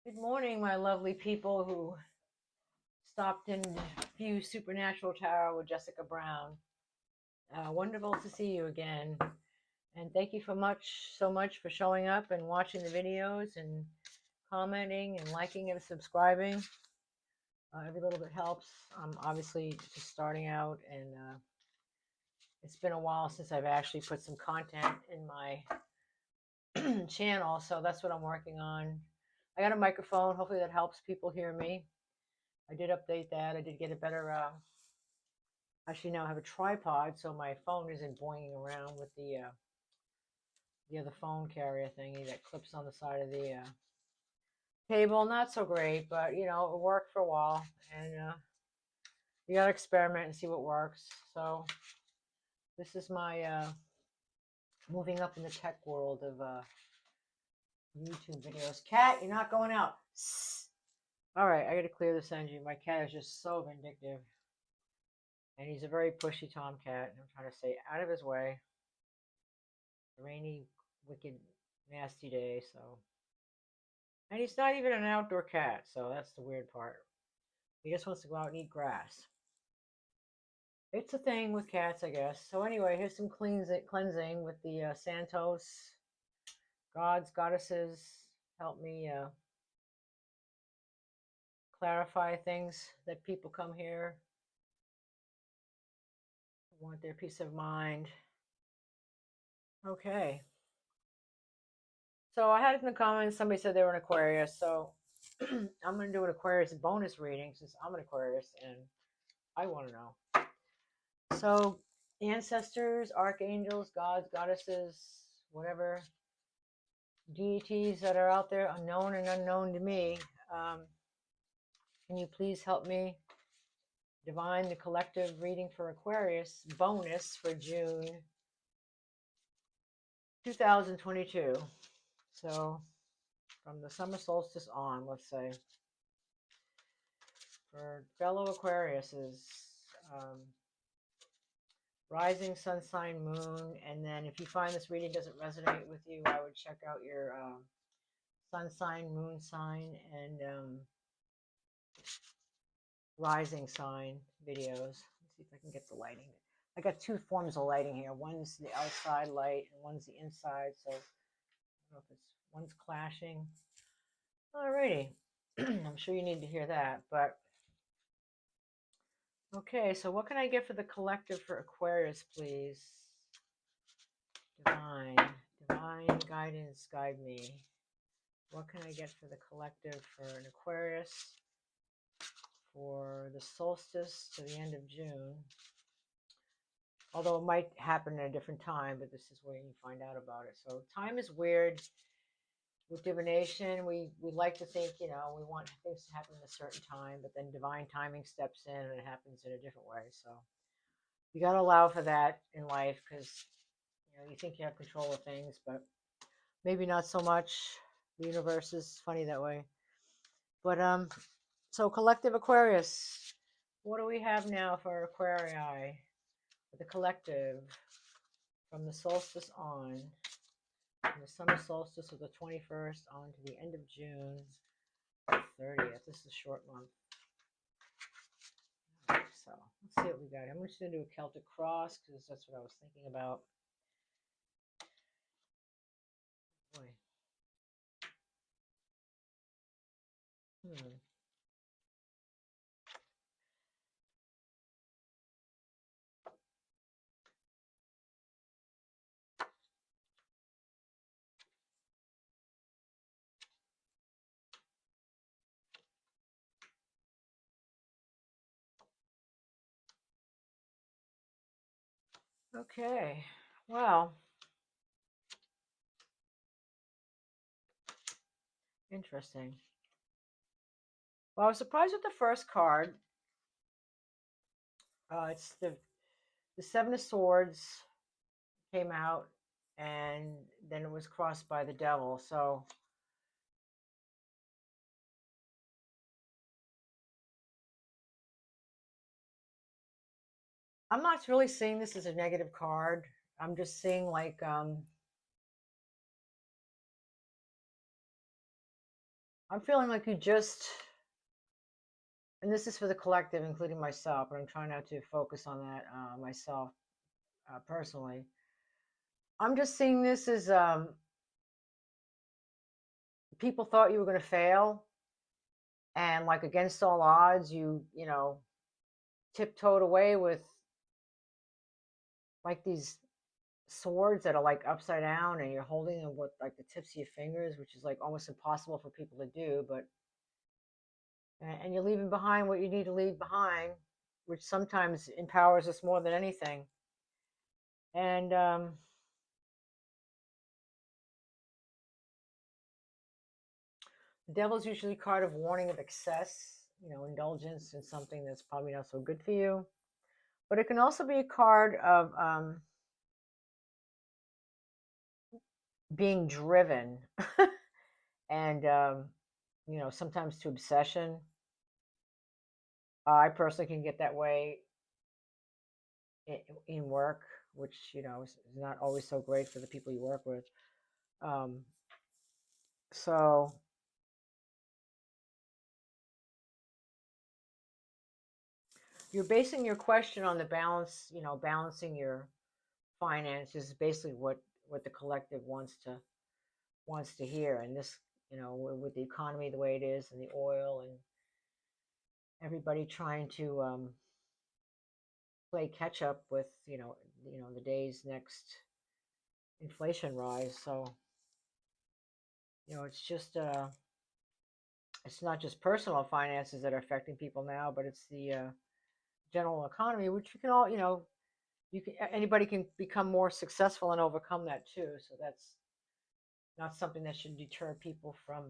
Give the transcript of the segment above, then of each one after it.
Good morning, my lovely people who stopped in to view Supernatural Tarot with Jessica Brown. Wonderful to see you again. And thank you so much for showing up and watching the videos and commenting and liking and subscribing. Every little bit helps. I'm obviously just starting out, and it's been a while since I've actually put some content in my channel, so that's what I'm working on. I got a microphone. Hopefully that helps people hear me. I did update that. I did get a better, actually now I have a tripod, so my phone isn't boinging around with the other phone carrier thingy that clips on the side of the table. Not so great, but you know, it worked for a while, and you gotta experiment and see what works. So this is my moving up in the tech world of YouTube videos. Cat, you're not going out. All right, I gotta clear this energy. My cat is just so vindictive. And he's a very pushy tomcat, and I'm trying to stay out of his way. A rainy, wicked, nasty day, so. And he's not even an outdoor cat, so that's the weird part. He just wants to go out and eat grass. It's a thing with cats, I guess. So anyway, here's some cleansing with the Santos. Gods, goddesses, help me clarify things that people come here want their peace of mind. Okay. So I had in the comments, somebody said they were an Aquarius. So I'm going to do an Aquarius bonus reading since I'm an Aquarius and I want to know. So ancestors, archangels, gods, goddesses, whatever deities that are out there, unknown and unknown to me, can you please help me divine the collective reading for Aquarius bonus for June 2022. So from the summer solstice on, let's say, for fellow Aquariuses, rising, sun sign, moon, and then if you find this reading doesn't resonate with you, I would check out your sun sign, moon sign, and rising sign videos. Let's see if I can get the lighting. I got two forms of lighting here. One's the outside light and one's the inside. So I don't know if one's clashing. Alrighty. I'm sure you need to hear that, but okay, so what can I get for the collective for Aquarius, please? Divine guidance, guide me. What can I get for the collective for an Aquarius for the solstice to the end of June? Although it might happen at a different time, but this is where you find out about it. So time is weird. With divination, we like to think, you know, we want things to happen at a certain time, but then divine timing steps in and it happens in a different way. So you got to allow for that in life because, you know, you think you have control of things, but maybe not so much. The universe is funny that way. But so collective Aquarius, what do we have now for Aquarii? The collective from the solstice on, from the summer solstice of the 21st on to the end of June 30th. This is a short month. So let's see what we got. I'm just going to do a Celtic cross because that's what I was thinking about. Boy. Okay, well, interesting. Well, I was surprised with the first card. It's the Seven of Swords came out, and then it was crossed by the Devil. So I'm not really seeing this as a negative card. I'm just seeing like I'm feeling like you just, and this is for the collective, including myself, but I'm trying not to focus on that myself personally. I'm just seeing this as people thought you were going to fail, and like against all odds, you know, tiptoed away with like these swords that are like upside down, and you're holding them with like the tips of your fingers, which is like almost impossible for people to do. But and you're leaving behind what you need to leave behind, which sometimes empowers us more than anything. And the devil's usually a card of warning of excess, you know, indulgence in something that's probably not so good for you. But it can also be a card of being driven and, you know, sometimes to obsession. I personally can get that way in work, which, you know, is not always so great for the people you work with. So you're basing your question on the balance, you know, balancing your finances is basically what the collective wants to hear. And this, you know, with the economy the way it is, and the oil, and everybody trying to play catch up with, you know, the day's next inflation rise. So, you know, it's just it's not just personal finances that are affecting people now, but it's the general economy, which we can all, you know, anybody can become more successful and overcome that too. So that's not something that should deter people from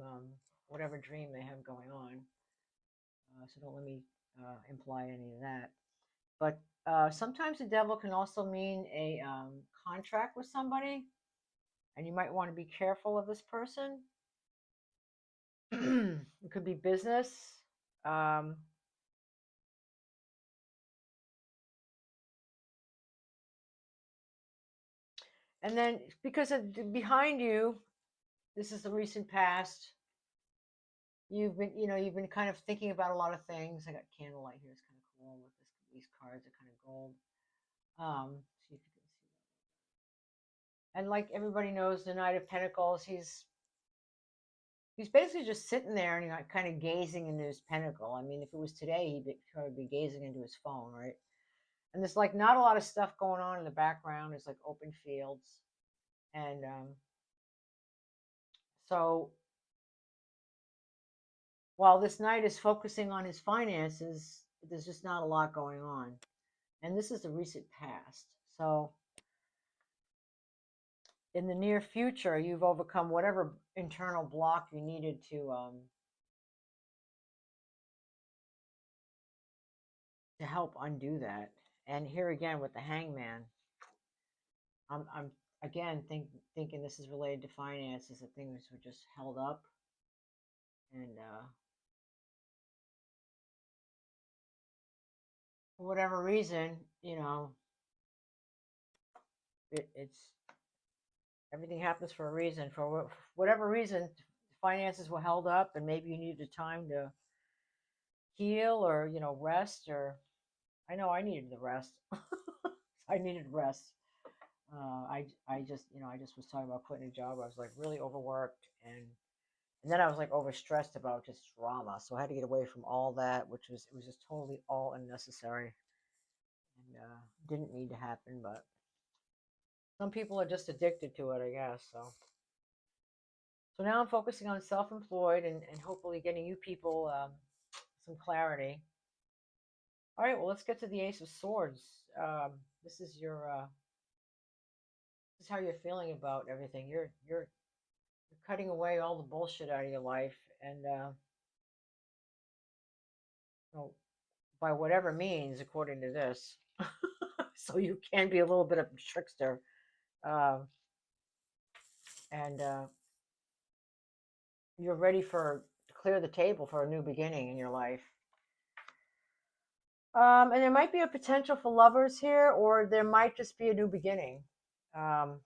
whatever dream they have going on. So don't let me imply any of that. But sometimes the devil can also mean a contract with somebody, and you might want to be careful of this person. It could be business. Um, and then because behind you, this is the recent past. You've been, you know, you've been kind of thinking about a lot of things. I got candlelight here. It's kind of cool with this. These cards are kind of gold. See if you can see that. And like everybody knows, the Knight of Pentacles, he's basically just sitting there and, you know, kind of gazing into his pentacle. I mean, if it was today, he'd probably be gazing into his phone, right? And there's like not a lot of stuff going on in the background. It's like open fields. And so while this knight is focusing on his finances, there's just not a lot going on. And this is the recent past. So in the near future, you've overcome whatever internal block you needed to help undo that. And here again with the Hangman, I'm again thinking this is related to finances, that things were just held up, and for whatever reason, you know, it's everything happens for a reason. For whatever reason, finances were held up, and maybe you needed time to heal, or, you know, rest. Or I know I needed the rest. I needed rest. I just, you know, I just was talking about quitting a job. I was like really overworked, and then I was like overstressed about just drama. So I had to get away from all that, which was, it was just totally all unnecessary, and didn't need to happen. But some people are just addicted to it, I guess. So now I'm focusing on self-employed, and hopefully getting you people some clarity. All right, well, let's get to the Ace of Swords. This is your this is how you're feeling about everything. You're cutting away all the bullshit out of your life, and you know, by whatever means, according to this. So you can be a little bit of a trickster, uh, and you're ready to clear the table for a new beginning in your life. And there might be a potential for lovers here, or there might just be a new beginning. Um,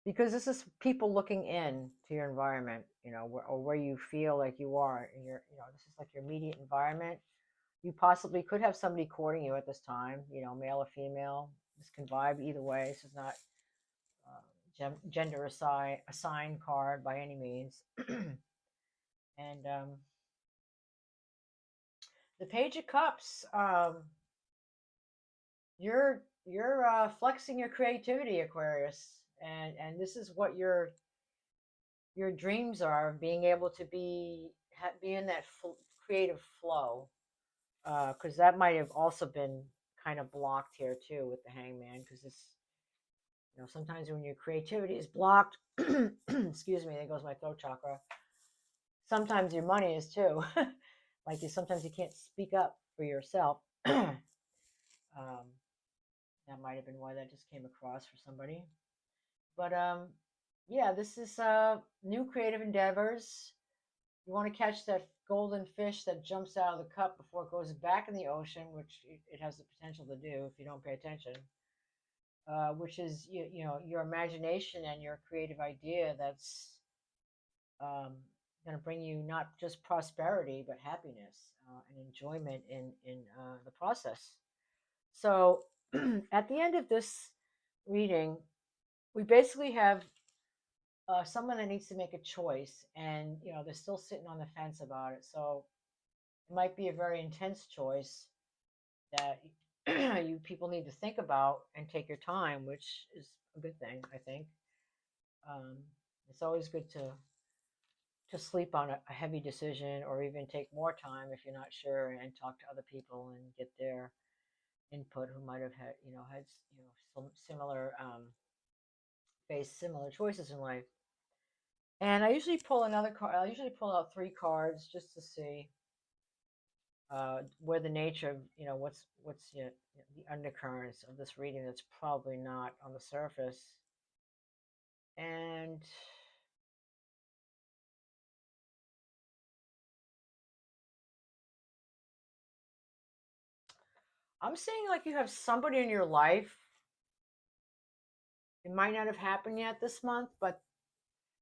because this is people looking in to your environment, you know, or where you feel like you are in your, you know, this is like your immediate environment. You possibly could have somebody courting you at this time, you know, male or female. This can vibe either way. This is not gender assigned card by any means. And the Page of Cups, you're flexing your creativity, Aquarius, and this is what your dreams are, being able to be in that creative flow, because that might have also been kind of blocked here too with the Hangman, because this, you know, sometimes when your creativity is blocked, excuse me, there goes my throat chakra. Sometimes your money is too. Like sometimes you can't speak up for yourself. That might have been why that just came across for somebody. But yeah, this is new creative endeavors. You want to catch that golden fish that jumps out of the cup before it goes back in the ocean, which it has the potential to do if you don't pay attention. Which is you know, your imagination and your creative idea that's going to bring you not just prosperity but happiness and enjoyment in the process. So at the end of this reading, we basically have someone that needs to make a choice, and you know, they're still sitting on the fence about it. So it might be a very intense choice that you people need to think about and take your time, which is a good thing, I think. It's always good to sleep on a heavy decision, or even take more time if you're not sure, and talk to other people and get their input who might have had, you know, some similar faced similar choices in life. And I usually pull another card. I usually pull out 3 cards just to see where the nature of, you know, what's you know, the undercurrents of this reading that's probably not on the surface. And I'm saying like you have somebody in your life. It might not have happened yet this month, but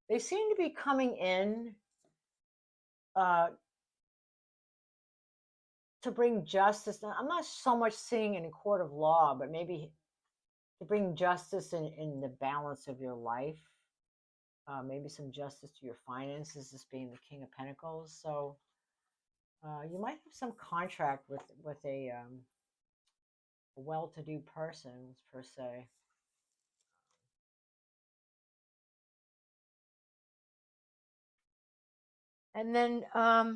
they seem to be coming in uh, to bring justice. Now, I'm not so much seeing in a court of law, but maybe to bring justice in the balance of your life. Maybe some justice to your finances, this being the King of Pentacles. So you might have some contract with a well-to-do person, per se. And then I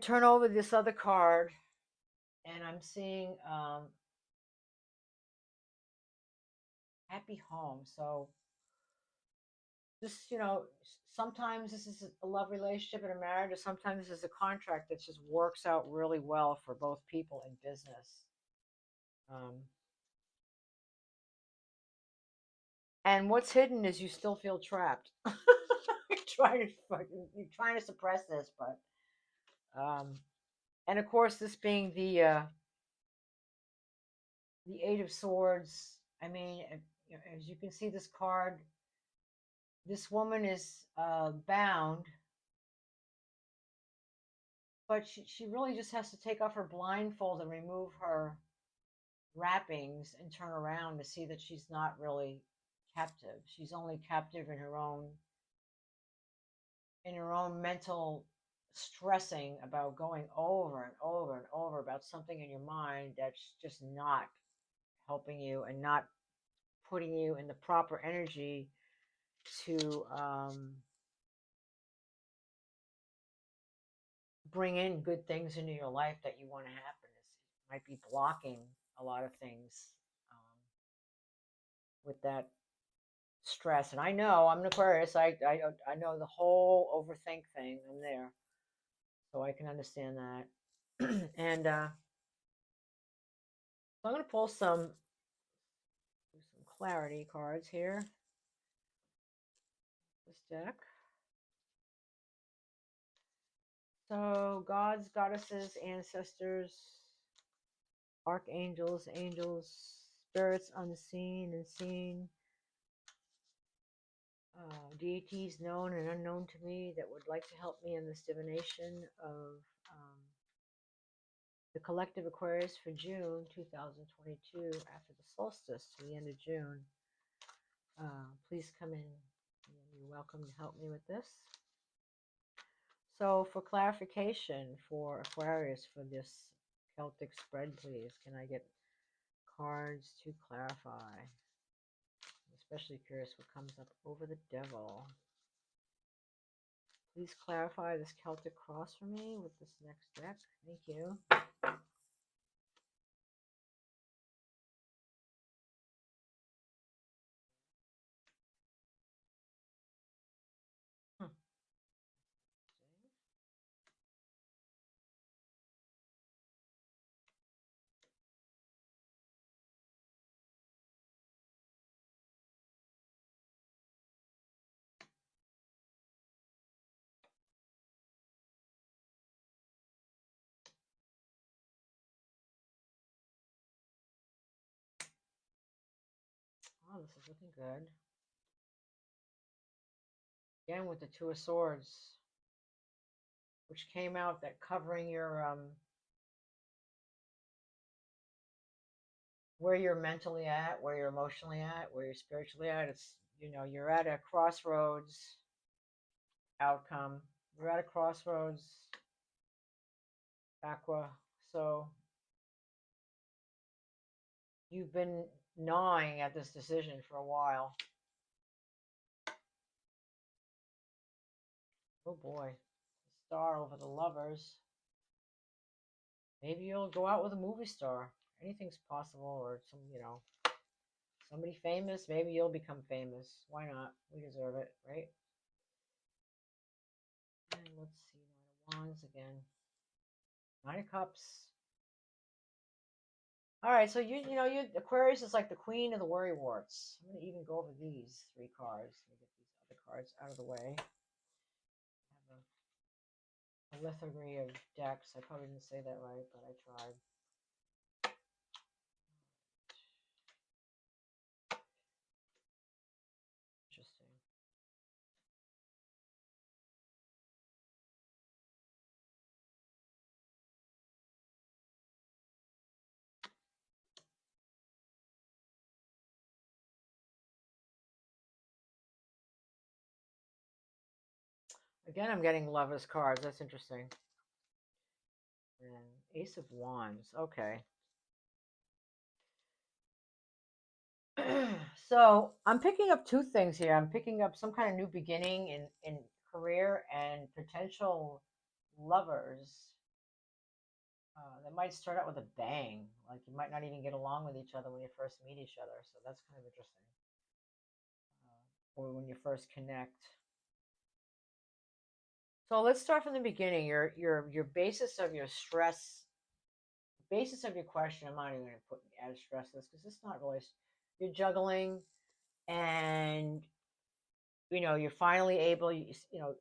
turn over this other card, and I'm seeing happy home. So just, you know, sometimes this is a love relationship and a marriage, or sometimes this is a contract that just works out really well for both people in business. And what's hidden is you still feel trapped. You're trying to suppress this, but and of course, this being the 8 of Swords. I mean, as you can see, this card, this woman is bound, but she really just has to take off her blindfold and remove her wrappings and turn around to see that she's not really captive. She's only captive in her own mental stressing about going over and over and over about something in your mind that's just not helping you and not putting you in the proper energy to bring in good things into your life that you want to happen. It might be blocking a lot of things with that stress. And I know I'm an Aquarius. I know the whole overthink thing. I'm there, so I can understand that. And so I'm going to pull some clarity cards here. This deck. So gods, goddesses, ancestors, archangels, angels, spirits unseen and seen, deities known and unknown to me that would like to help me in this divination of the collective Aquarius for June 2022 after the solstice to the end of June. Please come in. You're welcome to help me with this. So for clarification for Aquarius for this Celtic spread, please, can I get cards to clarify? I'm especially curious what comes up over the devil. Please clarify this Celtic cross for me with this next deck. Thank you. Oh, this is looking good. Again with the Two of Swords, which came out that covering your where you're mentally at, where you're emotionally at, where you're spiritually at. It's, you know, you're at a crossroads outcome. You're at a crossroads, Aqua. So you've been gnawing at this decision for a while. Oh boy. Star over the Lovers. Maybe you'll go out with a movie star. Anything's possible, or some, you know, somebody famous. Maybe you'll become famous. Why not? We deserve it, right? And let's see, Nine of Wands again. Nine of Cups. All right, so you know, Aquarius is like the queen of the worry warts. I'm going to even go over these three cards. Let me get these other cards out of the way. I have a lithography of decks. I probably didn't say that right, but I tried. Interesting. Again, I'm getting Lovers cards. That's interesting. And Ace of Wands. Okay. So I'm picking up two things here. I'm picking up some kind of new beginning in career and potential lovers that might start out with a bang. Like you might not even get along with each other when you first meet each other. So that's kind of interesting. Or when you first connect. So let's start from the beginning. Your basis of your stress, basis of your question. I'm not even going to put add stress this because it's not really. You're juggling, and you know you're finally able. You know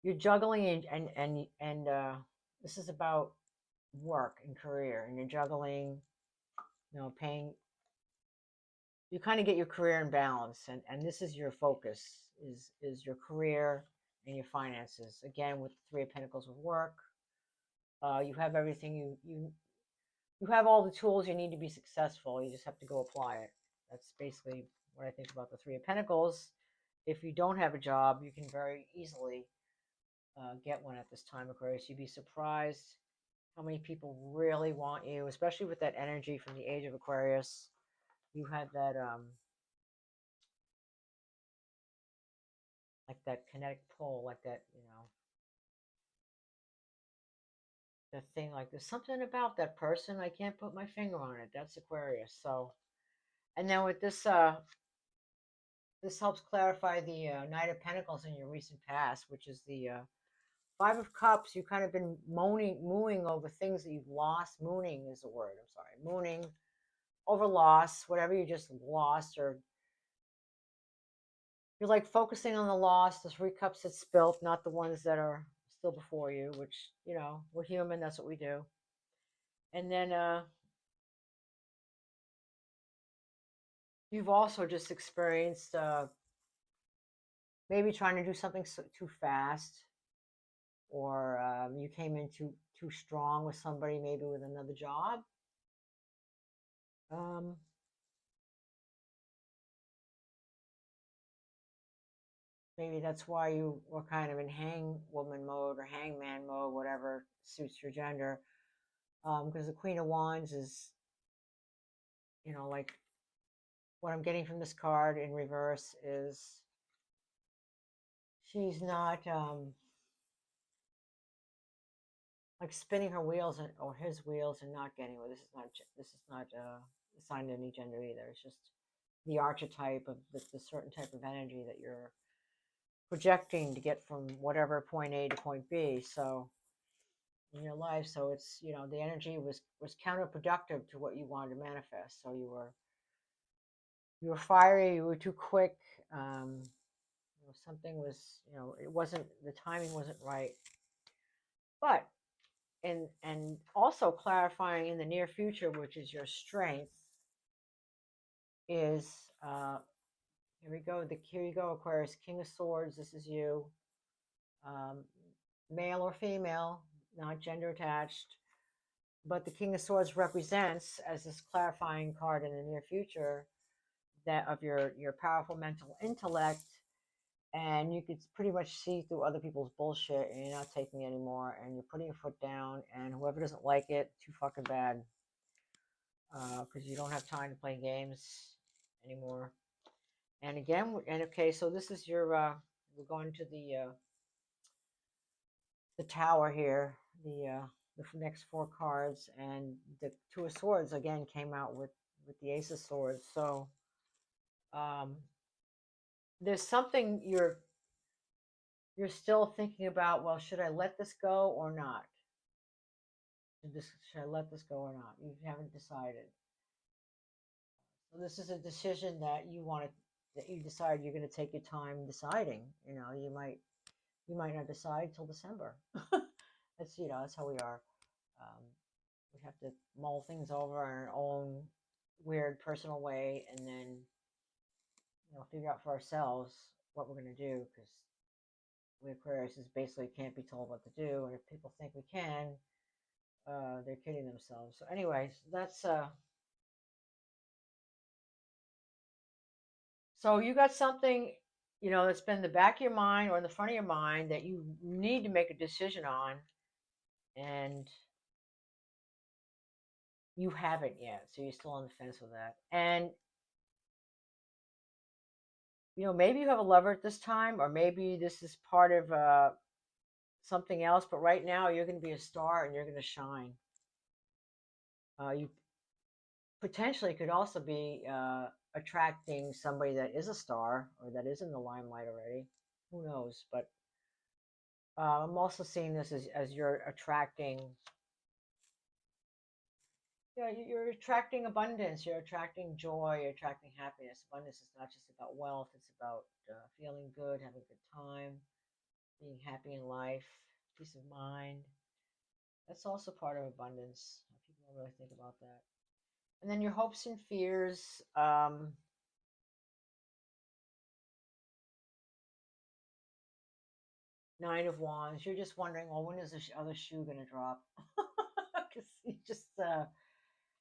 you're juggling, and this is about work and career, and you're juggling. You know, paying. You kind of get your career in balance, and this is your focus is your career and your finances. Again, with Three of Pentacles with work, you have everything you have all the tools you need to be successful. You just have to go apply it. That's basically what I think about the Three of Pentacles. If you don't have a job, you can very easily get one at this time, Aquarius. You'd be surprised how many people really want you, especially with that energy from the age of Aquarius. You had that like that kinetic pull, like that, you know, the thing, like there's something about that person. I can't put my finger on it. That's Aquarius. So, and then with this, this helps clarify the Knight of Pentacles in your recent past, which is the Five of Cups. You've kind of been mooing over things that you've lost. Mooning is the word. I'm sorry. Mooning over loss, whatever you just lost, or you're like focusing on the loss, the three cups that spilt, not the ones that are still before you, which, you know, we're human. That's what we do. And then, you've also just experienced maybe trying to do something too fast, or you came in too strong with somebody, maybe with another job. Um, Maybe that's why you were kind of in hang woman mode or hangman mode, whatever suits your gender. Because the Queen of Wands is, like what I'm getting from this card in reverse is she's not like spinning her wheels or his wheels and not getting well. This is not assigned to any gender either. It's just the archetype of the certain type of energy that you're projecting to get from whatever point A to point B. So in your life, so it's the energy was counterproductive to what you wanted to manifest. So you were fiery, you were too quick. Something was, it wasn't, the timing wasn't right. But and also clarifying in the near future, which is your strength, is here you go, Aquarius, King of Swords. This is you, um, male or female, not gender attached. But the King of Swords represents, as this clarifying card in the near future, that of your powerful mental intellect, and you could pretty much see through other people's bullshit, and you're not taking it anymore, and you're putting your foot down, and whoever doesn't like it, too fucking bad, because you don't have time to play games anymore. And again, and okay, so this is your we're going to the tower here, the next four cards, and the Two of Swords again came out with the Ace of Swords. So there's something you're still thinking about. Well, should I let this go or not? Should I let this go or not? You haven't decided. So this is a decision that you decide you're going to take your time deciding. You might not decide till December. That's how we are. Um, we have to mull things over in our own weird personal way, and then figure out for ourselves what we're going to do, because we Aquarius is basically can't be told what to do, and if people think we can, they're kidding themselves. So anyways, that's so you got something that's been in the back of your mind or in the front of your mind that you need to make a decision on, and you haven't yet, so you're still on the fence with that. And maybe you have a lover at this time, or maybe this is part of something else, but right now you're going to be a star and you're going to shine. You potentially could also be attracting somebody that is a star or that is in the limelight already. Who knows? But I'm also seeing this as you're attracting. Yeah, you're attracting abundance. You're attracting joy. You're attracting happiness. Abundance is not just about wealth. It's about feeling good, having a good time, being happy in life, peace of mind. That's also part of abundance. People don't really think about that. And then your hopes and fears. Nine of Wands. You're just wondering, well, when is the other shoe going to drop? Because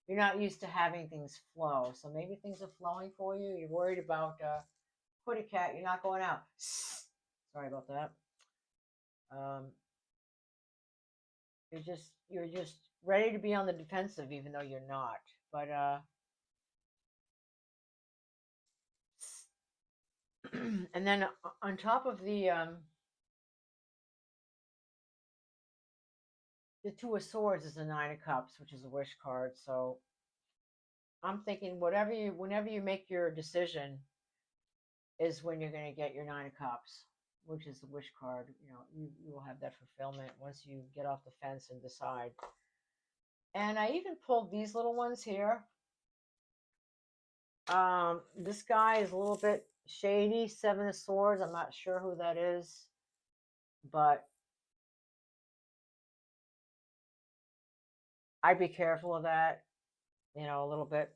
you're not used to having things flow. So maybe things are flowing for you. You're worried about kitty cat. You're not going out. Sorry about that. Um, you're just ready to be on the defensive, even though you're not. But and then on top of the Two of Swords is the Nine of Cups, which is a wish card. So I'm thinking whenever you make your decision is when you're going to get your Nine of Cups, which is the wish card. You will have that fulfillment once you get off the fence and decide. And I even pulled these little ones here. This guy is a little bit shady, Seven of Swords. I'm not sure who that is, but I'd be careful of that, a little bit.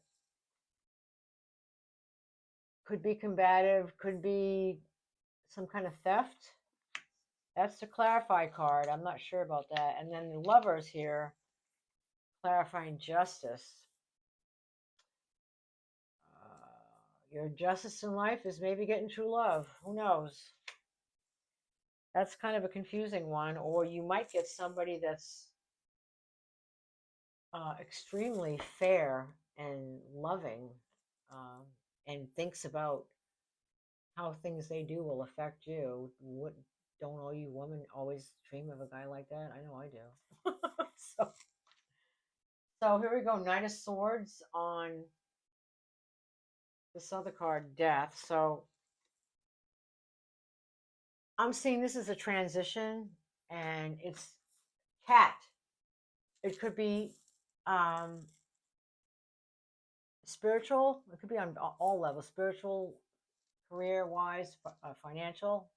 Could be combative, could be some kind of theft. That's the clarify card. I'm not sure about that. And then the lovers here, clarifying justice. Your justice in life is maybe getting true love. Who knows? That's kind of a confusing one. Or you might get somebody that's extremely fair and loving, and thinks about how things they do will affect you. What, don't all you women always dream of a guy like that? I know I do. So here we go. Knight of Swords on this other card, Death. So I'm seeing this as a transition, and it's cat. It could be spiritual. It could be on all levels: spiritual, career-wise, financial.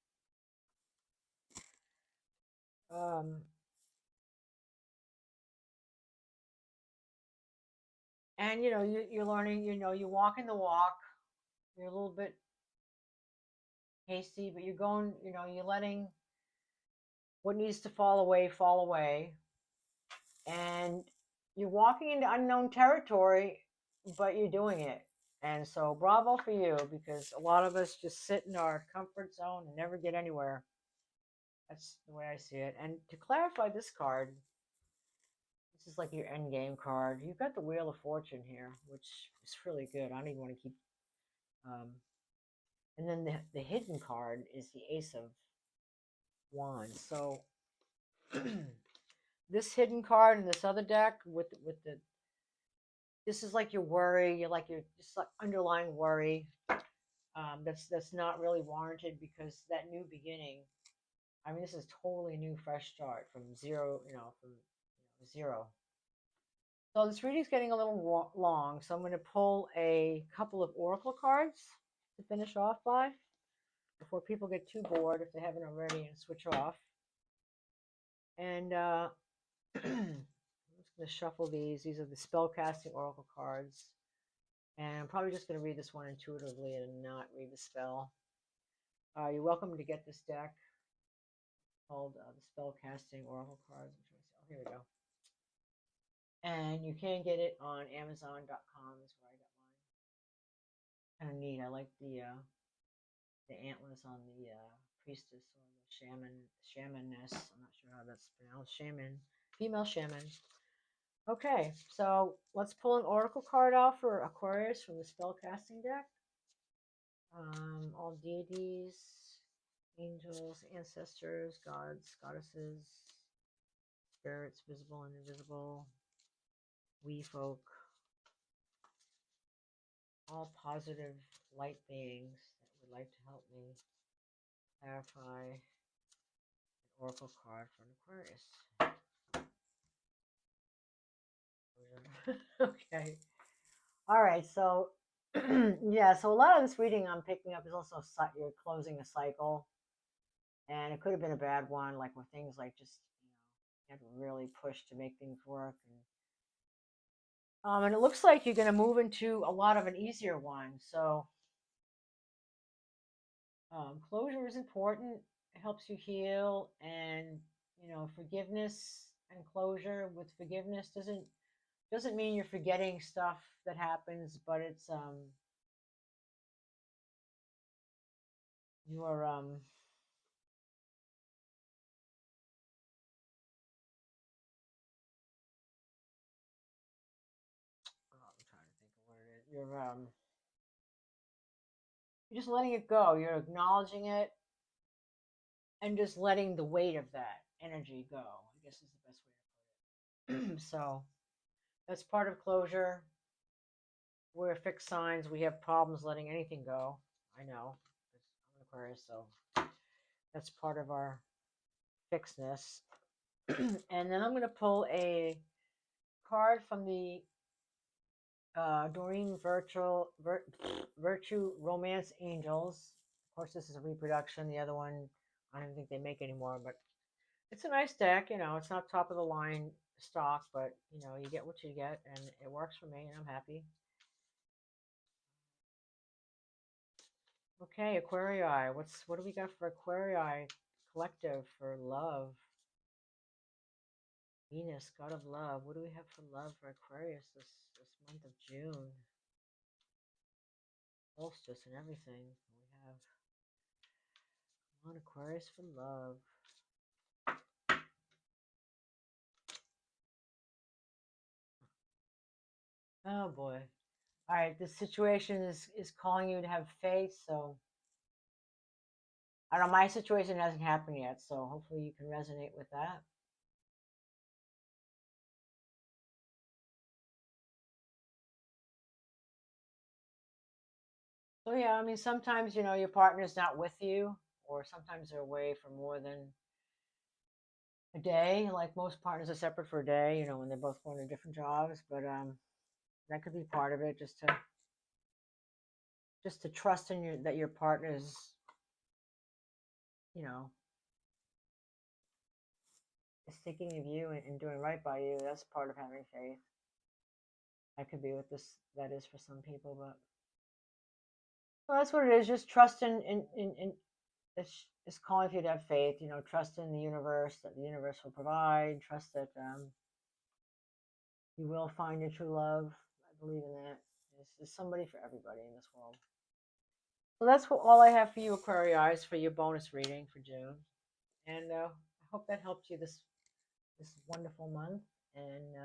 And you're learning. You walk in the walk. You're a little bit hasty, but you're going. You're letting what needs to fall away, and you're walking into unknown territory, but you're doing it. And so bravo for you, because a lot of us just sit in our comfort zone and never get anywhere. That's the way I see it. And to clarify this card, this is like your end game card. You've got the Wheel of Fortune here, which is really good. I don't even want to keep and then the hidden card is the Ace of Wands. So this hidden card in this other deck with the this is like your worry, you're just like underlying worry. That's not really warranted, because that new beginning. I mean, this is totally new, fresh start from zero. From zero. So this reading's getting a little long, so I'm going to pull a couple of oracle cards to finish off by, before people get too bored if they haven't already and switch off. And I'm just going to shuffle these. These are the spellcasting oracle cards. And I'm probably just going to read this one intuitively and not read the spell. You're welcome to get this deck called the Spellcasting Oracle Cards. Oh, here we go. And you can get it on Amazon.com is where I got mine. Kind of neat. I like the antlers on the priestess or the shamaness. I'm not sure how that's pronounced. Shaman, female shaman. Okay, so let's pull an oracle card out for Aquarius from the spellcasting deck. All deities, angels, ancestors, gods, goddesses, spirits, visible and invisible, we folk, all positive light beings that would like to help me clarify an oracle card for an Aquarius. Okay. All right. So, yeah. So a lot of this reading I'm picking up is also you're closing a cycle, and it could have been a bad one, like where things like just you had to really push to make things work, and it looks like you're going to move into a lot of an easier one. So closure is important. It helps you heal, and forgiveness and closure. With forgiveness doesn't mean you're forgetting stuff that happens, but it's you're oh, I'm trying to think of what it is. You're just letting it go. You're acknowledging it and just letting the weight of that energy go, I guess is the best way to put it. So that's part of closure. We're fixed signs. We have problems letting anything go. I know. I'm an Aquarius, so that's part of our fixedness. And then I'm going to pull a card from the Doreen Virtue Romance Angels. Of course, this is a reproduction. The other one, I don't think they make anymore, but it's a nice deck. It's not top of the line stock, but you get what you get, and it works for me, and I'm happy. Okay, Aquarii. What do we got for Aquarii collective for love? Venus, god of love. What do we have for love for Aquarius this month of June? Solstice and everything. We have on Aquarius for love. Oh boy. All right, this situation is calling you to have faith, so I don't know, my situation hasn't happened yet, so hopefully you can resonate with that. So yeah, I mean, sometimes, your partner's not with you, or sometimes they're away for more than a day. Like most partners are separate for a day, when they're both going to different jobs. But that could be part of it, just to trust in that your partner's, you know, is thinking of you and doing right by you. That's part of having faith. That could be what that is for some people, but well, that's what it is. Just trust in it's calling for you to have faith. Trust in the universe, that the universe will provide. Trust that you will find your true love. I believe in that. There's somebody for everybody in this world. So that's all I have for you, Aquarius, for your bonus reading for June. And I hope that helped you this wonderful month. And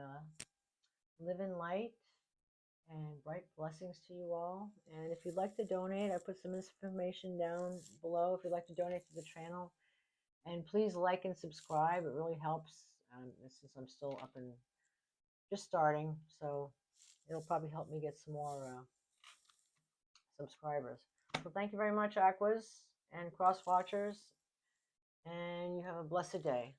live in light and bright blessings to you all. And if you'd like to donate, I put some information down below if you'd like to donate to the channel. And please like and subscribe. It really helps since I'm still up and just starting. So it'll probably help me get some more subscribers. So thank you very much, Aquas and Cross Watchers. And you have a blessed day.